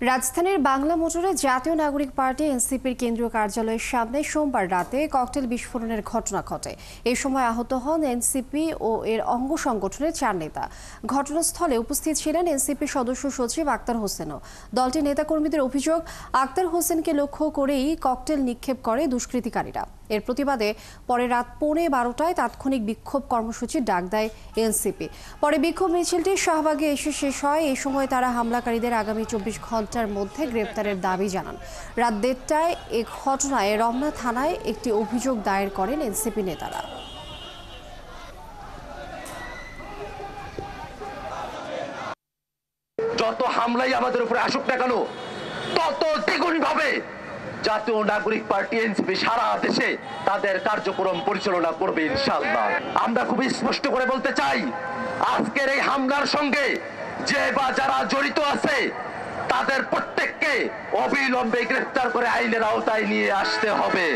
রাজধানীর বাংলা মোটরে জাতীয় নাগরিক পার্টি এনসিপির কেন্দ্রীয় কার্যালয়ের সামনে সোমবার রাতে ককটেল বিস্ফোরণের ঘটনা ঘটে। এ সময় আহত হন এনসিপি ও এর অঙ্গ সংগঠনের 4 নেতা। ঘটনাস্থলে উপস্থিত ছিলেন এনসিপির সদস্য সচিব আক্তার হোসেনও। দলটির নেতাকর্মীদের অভিযোগ, আক্তার হোসেনকে লক্ষ্য করেই ককটেল নিক্ষেপ করে দুষ্কৃতিকারীরা। এর প্রতিবাদে পরে রাত 12:15টায় তাৎক্ষণিক বিক্ষোভ কর্মসূচির ডাক দেয় এনসিপি। পরে বিক্ষোভ মিছিলটি শাহবাগে এসে শেষ হয়। এই সময় তারা হামলাকারীদের আগামী 24 ঘন্টার মধ্যে গ্রেপ্তারের দাবি জানান। রাত 1:30টায় এ ঘটনায় রমনা থানায় একটি অভিযোগ দায়ের করেন এনসিপি নেতারা। যত হামলাই আমাদের উপরে আসুক না কেন, তত দ্বিগুণ ভাবে জাতীয় নাগরিক পার্টি এনসিপি সারা দেশে তাদের কার্যক্রম পরিচালনা করবে ইনশাআল্লাহ। আমরা খুবই স্পষ্ট করে বলতে চাই, আজকের এই হামলার সঙ্গে যে বা যারা জড়িত আছে তাদের প্রত্যেককে অবিলম্বে গ্রেফতার করে আইনের আওতায় নিয়ে আসতে হবে।